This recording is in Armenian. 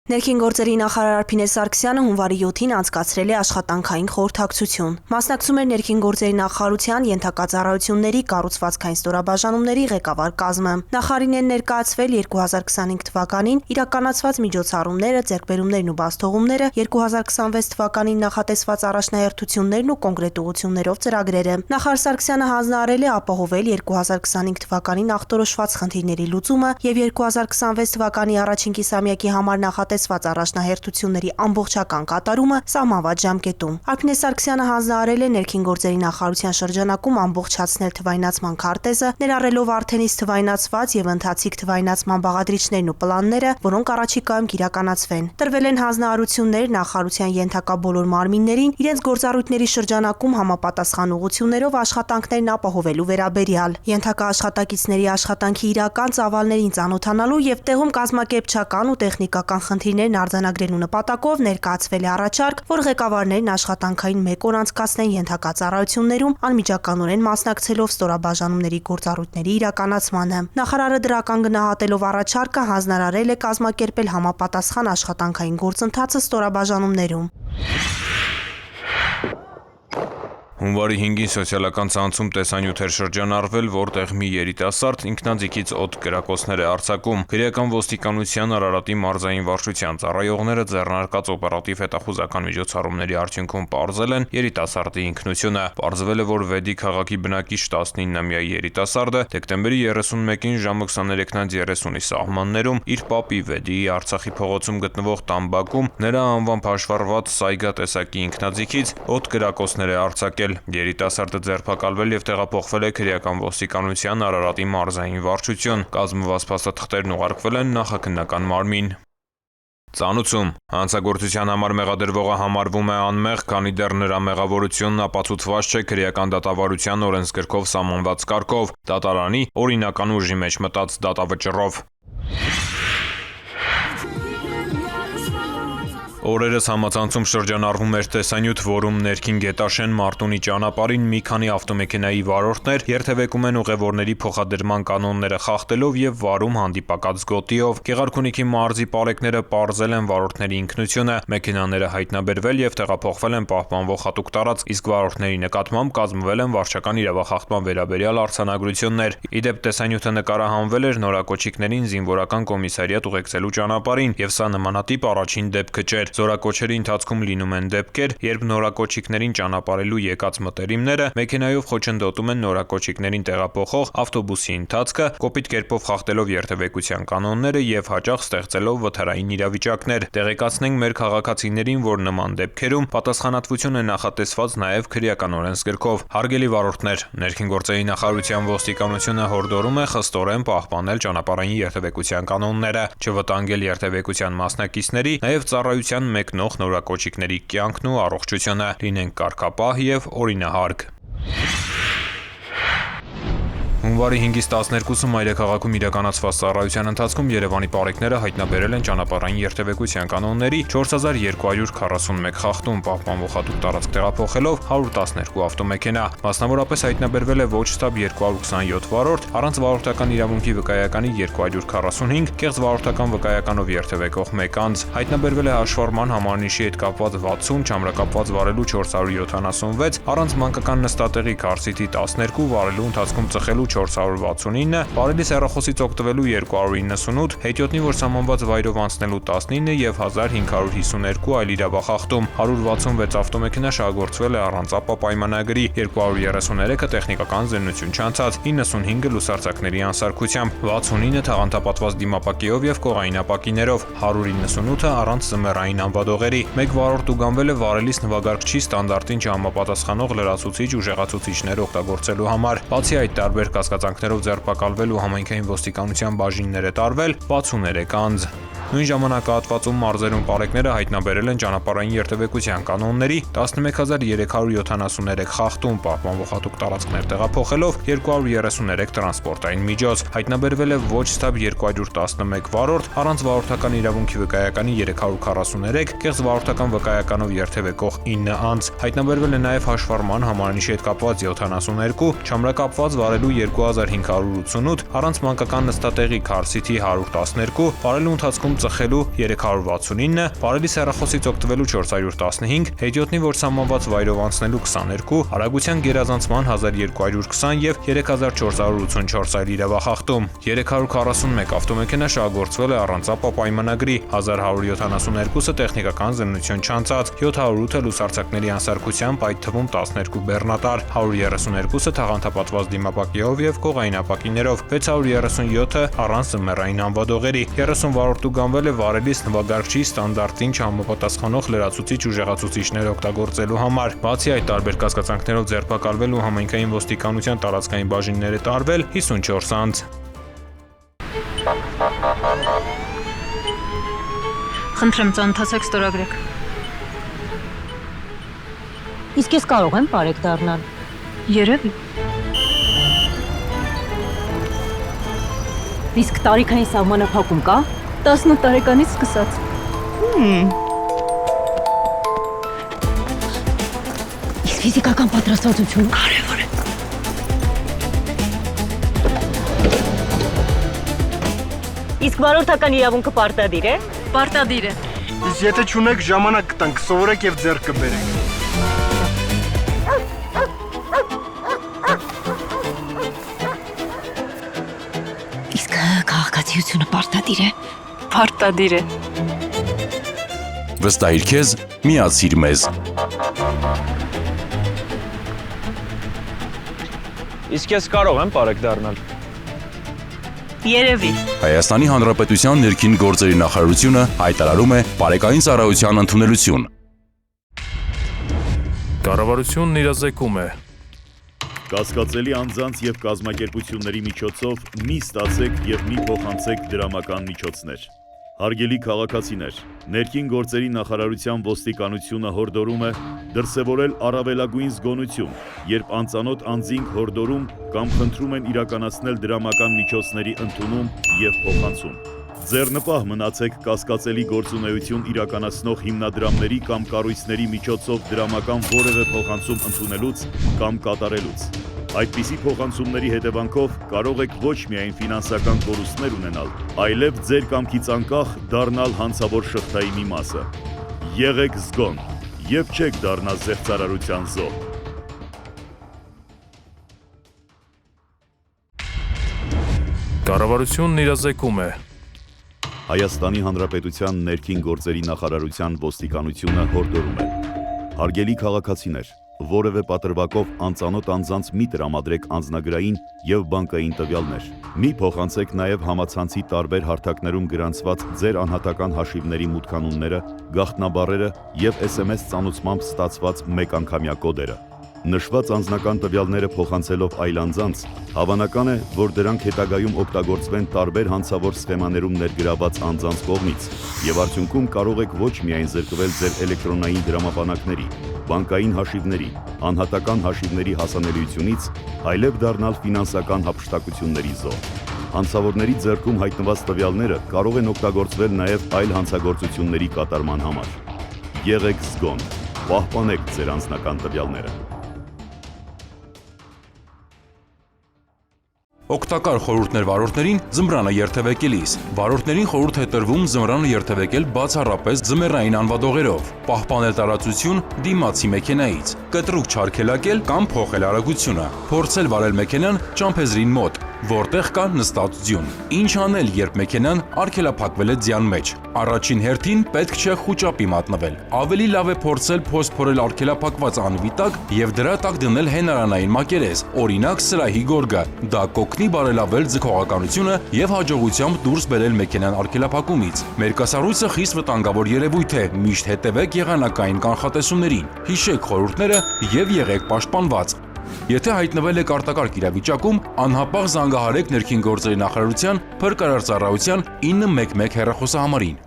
Ներքին գործերի նախարար Արփինե Սարգսյանը հունվարի 7-ին անցկացրել է աշխատանքային խորհրդակցություն։ Մասնակցում էր ներքին գործերի նախարարության ենթակածառայությունների կառուցվածքային ստորաբաժանումների ղեկավար կազմը։ Նախարարին ներկայացվել 2025 թվականին իրականացված միջոցառումները, ձեռքբերումներն ու բացթողումները, 2026 թվականին նախատեսված առաջնահերթություններն ու կոնկրետ ուղղություններով ծրագրերը։ Նախարար Սարգսյանը հանձնարարել է ապահովել 2025 թվականին ախտորոշված խնդիրների լուծումը եւ 2026 թվականի առաջին կիսամյակի համար նախատեսված առաջնահերթությունների ամբողջական կատարումը սահմանված ժամկետում։ Արփինե Սարգսյանը հանձնարարել է ներքին գործերի նախարարության շրջանակում ամբողջացնել թվայնացման քարտեզը, ներառելով արդենից թվայնացված եւ ընթացիկ թվայնացման բաղադրիչներն ու պլանները, որոնք առաջիկայում կիրականացվեն։ Տրվել են հանձնարարություններ նախարարության ենթակա բոլոր մարմիններին իրենց գործառույթների շրջանակում համապատասխան ուղղություններով աշխատանքներն ապահովելու վերաբերյալ։ Ենթակա աշխատակիցների աշխատանքի իրական ծավալներին ծանոթանալու եւ տեղում կազմակերպչական ու տեխնիկական խնդիրներն արձանագրելու նպատակով ներկայացվել է առաջարկ, որ ղեկավարներն աշխատանքային 1 օր անցկացնեն ենթակա ծառայություններում անմիջականորեն մասնակցելով ստորաբաժանումների գործառույթների իրականացմանը։ Նախարարը դրական գնահատելով առաջարկը հանձնարարել է կազմակերպել համապատասխան աշխատանքային գործընթացը ստորաբաժանումներում։ Հունվարի 5-ին սոցիալական ցանցում տեսանյութ էր շրջանառվել, որտեղ մի երիտասարդ ինքնաձիգից օդ կրակոցներ է արձակում։ Քրեական ոստիկանության Արարատի մարզային վարչության ծառայողները ձեռնարկած օպերատիվ հետախուզական միջոցառումների արդյունքում պարզել են երիտասարդի ինքնությունը։ Պարզվել է, որ Վեդի քաղաքի բնակիչ 19-ամյա երիտասարդը դեկտեմբերի 31-ին ժամը 23:30-ի սահմաններում իր պապի Վեդիի Արցախի փողոցում գտնվող տամբակում նրա անվամբ հաշվառված Սայգա տեսակի ինքնաձիգից օդ կրակոցներ է արձակել։ Երիտասարդը ձերբակալվել եւ տեղափոխվել է քրեական ոստիկանության Արարատի մարզային վարչություն։ Կազմված փաստաթղթերն ուղարկվել են նախաքննական մարմին։ Ծանուցում հանցագործության համար մեղադրվողը համարվում է անմեղ, քանի դեռ նրա մեղավորությունն ապացուցված չէ քրեական դատավարության օրենսգրքով սահմանված կարգով, դատարանի օրինական ուժի մեջ մտած դատավճռով։ Օրերս համացանցում շրջանառվում էր տեսանյութ, որում ներքին Գետաշեն Մարտունի ճանապարհին մի քանի ավտոմեքենայի վարորդներ երթևեկում են ուղևորների փոխադրման կանոնները խախտելով եւ վարում հանդիպակաց գոտիով։ Գեղարքունիքի մարզի պարեկները պարզել են վարորդների ինքնությունը, մեքենաները հայտնաբերվել եւ տեղափոխվել են պահպանվող հատուկ տարածք, իսկ վարորդների նկատմամբ կազմվել են վարչական իրավախախտման վերաբերյալ արձանագրություններ։ Իդեպ տեսանյութը նկարահանվել էր նորակոչիկներին զինվորական կոմիսարիատ ուղեկցելու ճանապարհին, եւ սա նմանատիպ առաջին դեպքը չէր։ Զորակոչերի ընթացքում լինում են դեպքեր, երբ նորակոչիկներին ճանապարհելու եկած մտերիմները մեքենայով խոչընդոտում են նորակոչիկներին տեղափոխող ավտոբուսի ընթացքը, կոպիտ կերպով խախտելով երթևեկության կանոնները եւ հաճախ ստեղծելով վթարային իրավիճակներ։ Տեղեկացնենք մեր քաղաքացիներին, որ նման դեպքերում պատասխանատվություն է նախատեսված նաեւ քրեական օրենսգրքով։ Հարգելի վարորդներ, ներքին գործերի նախարարության ոստիկանությունը հորդորում է խստորեն պահպանել ճանապարհային երթևեկության կանոնները, չվտանգել երթևեկության մասնակիցների, նաեւ ծառայության մեկնող նորակոչիկների կյանքն ու առողջությունը, լինենք կարգապահ եւ օրինահարկ։ Հունվարի 5-ից 12-ը մայրաքաղաքում իրականացված ծառայության ընթացքում Երևանի պարեկները հայտնաբերել են ճանապարհային երթևեկության կանոնների 4241 խախտում, պահպանվող հատուկ տարածք տեղափոխելով 112 ավտոմեքենա։ Մասնավորապես հայտնաբերվել է ոչ ստապ 227 վարորդ, առանց վարորդական իրավունքի վկայականի 245, կեղծ վարորդական վկայականով երթևեկող 1 անձ։ Հայտնաբերվել է հաշվառման համարնիշի հետ կապված 60, չամրակապված վարելու 476, առանց մանկական նստատեղի քարսիթի 12, վարելու ընթացքում ծխելու 469, բարելիս հեռախոսից օգտվելու 298, հետիոտնի որ սահմանված վայրով անցնելու 19 եւ 1552 այլ իրավախախտում, 166 ավտոմեքենա շահագործվել է առանց ապա պայմանագրի, 233-ը տեխնիկական զննություն չանցած, 95-ը լուսարձակների անսարքությամբ, 69-ը թաղանթապատված դիմապակիով եւ կողային ապակիներով, 198-ը առանց զմեռային անվադողերի, 1 վարորդ ուղղանվել է վարելիս նվագարկչի ստանդարտին չհամապատասխանող լրացուցիչ ուժեղացուցիչներ օգտագործելու համար։ Բացի այդ, տարբեր կասկածանքներով ձերբակալվել ու համայնքային ոստիկանության բաժիններ է տարվել 63 անձ։ Նույն ժամանակահատվածում մարզերում պարեկները հայտնաբերել են ճանապարհային երթևեկության կանոնների 11373 խախտում, պահպանվող հատուկ տարածքներ տեղափոխելով 233 տրանսպորտային միջոց։ Հայտնաբերվել է ոչ ստապ 211 վարորդ, առանց վարորդական իրավունքի վկայականի 343, կեղծ վարորդական վկայականով երթևեկող 9 անձ։ Հայտնաբերվել է նաև հաշվառման համարանիշի հետ կապված 72, չամրակապված վարելու 2588, առանց մանկական նստատեղի Car City 112, բարելու ընթացքում ծխելու 369, բարելիս հեռախոսից օգտվելու 415, հետիոտնի որ սահմանված վայրով անցնելու 22, արագության գերազանցման 1220 եւ 3484 այլ իրավախախտում։ 341 ավտոմեքենա շահագործվել է առանց ապա պայմանագրի, 1172-ը տեխնիկական զննություն չանցած, 708-ը լուսարձակների անսարքությամբ, այդ թվում 12 բեռնատար, 132-ը թաղանթապատված դիմապակիով եւ կողային ապակիներով, 637-ը առանց զմեռային անվադողերի, 30 վարորդուգանվել է վարելիս նվագարկչի ստանդարտին չհամապատասխանող լրացուցիչ ուժեղացուցիչներ օգտագործելու համար։ Բացի այդ, տարբեր կասկածանքներով ձերբակալվել ու համայնքային ոստիկանության տարածքային բաժիններ է տարվել 54 անձ։ Խնդրեմ, ծանոթացեք, ստորագրեք։ Իսկ ես կարող եմ բարեկ դառնալ։ Երևի։ Իսկ տարիքային սահմանափակում կա։ 18 տարեկանից սկսած։ Իսկ ֆիզիկական պատրաստվածություն Կարևոր է։ Իսկ վարորդական իրավունքը պարտադիր է։ Պարտադիր է։ Իսկ եթե չունեք, ժամանակ կտանք, սովորեք եւ ձեռք կբերեք։ Իսկ քաղաքացիությունը պարտադիր է։ Պարտադիր է։ Վստահիր քեզ, միացիր մեզ։ Իսկ ես կարող եմ բարեկ դառնալ։ Երևի։ Հայաստանի Հանրապետության ներքին գործերի նախարարությունը հայտարարում է բարեկային ծառայության ընդունելություն։ Կառավարությունն իրազեկում է։ Կասկածելի անձանց եւ կազմակերպությունների միջոցով մի ստացեք եւ մի փոխանցեք դրամական միջոցներ։ Հարգելի քաղաքացիներ, ներքին գործերի նախարարության ոստիկանությունը հորդորում է դրսևորել առավելագույն զգոնություն, երբ անծանոթ անձին հորդորում կամ խնդրում են իրականացնել դրամական միջոցների ընդունում եւ փոխանցում։ Ձեռնպահ մնացեք կասկածելի գործունեություն իրականացնող հիմնադրամների կամ կառույցների միջոցով դրամական որևէ փոխանցում ընդունելուց կամ կատարելուց։ Այդպիսի փոխանցումների հետևանքով կարող եք ոչ միայն ֆինանսական կորուստներ ունենալ, այլև ձեր կամքից անկախ դառնալ հանցավոր շղթայի մի մասը։ Եղեք զգոն եւ չեք դառնա զեղծարարության զոհ։ Կառավարությունն իրազեկում է։ Հայաստանի Հանրապետության ներքին գործերի նախարարության ոստիկանությունը հորդորում է. Հարգելի քաղաքացիներ, որևէ պատրվակով անծանոթ անձանց մի տրամադրեք անձնագրային եւ բանկային տվյալներ։ Մի փոխանցեք նաեւ համացանցի տարբեր հարթակներում գրանցված ձեր անհատական հաշիվների մուտքանունները, գաղտնաբառերը եւ SMS ծանուցմամբ ստացված մեկանգամյա կոդերը։ Նշված անձնական տվյալները փոխանցելով այլ անձանց, հավանական է, որ դրանք հետագայում օգտագործվեն տարբեր հանցավոր սխեմաներում ներգրաված անձանց կողմից, եւ արդյունքում կարող եք ոչ միայն զրկվել ձեր էլեկտրոնային դրամապանակների, բանկային հաշիվների, անհատական հաշիվների հասանելիությունից, այլև դառնալ ֆինանսական հափշտակությունների զոհ։ Հանցավորների ձեռքում հայտնված տվյալները կարող են օգտագործվել նաեւ այլ հանցագործությունների կատարման համար։ Եղեք զգոն, պահպանեք ձեր անձնական տվյալները։ Օգտակար խորհուրդներ վարորդներին ձմռանը երթևեկելիս։ Վարորդներին խորհուրդ է տրվում ձմռանը երթևեկել բացառապես ձմեռային անվադողերով, պահպանել տարածություն դիմացի մեքենայից, կտրուկ չարգելակել կամ փոխել արագությունը, փորձել վարել մեքենան ճամփեզրին մոտ, որտեղ կա նստած ձյուն։ Ինչ անել, երբ մեքենան արգելափակվել է ձյան մեջ։ Առաջին հերթին պետք չէ խուճապի մատնվել։ Ավելի լավ է փորձել փոստփորել արգելափակված անվի տակ եւ դրա տակ դնել հենարանային մակերես, օրինակ սրահի գորգը։ Դա կօգնի բարելավել ձգողականությունը եւ հաջողությամբ դուրս բերել մեքենան արգելափակումից։ Մերկասառույցը խիստ վտանգավոր երևույթ է։ Միշտ հետևեք եղանակային կանխատեսումներին։ Հիշեք խորհուրդները եւ եղեք պաշտպանված։ Եթե հայտնվել եք արտակարգ իրավիճակում, անհապաղ զանգահարեք ներքին գործերի նախարարության փրկարար ծառայության 911 հեռախոսահամարին։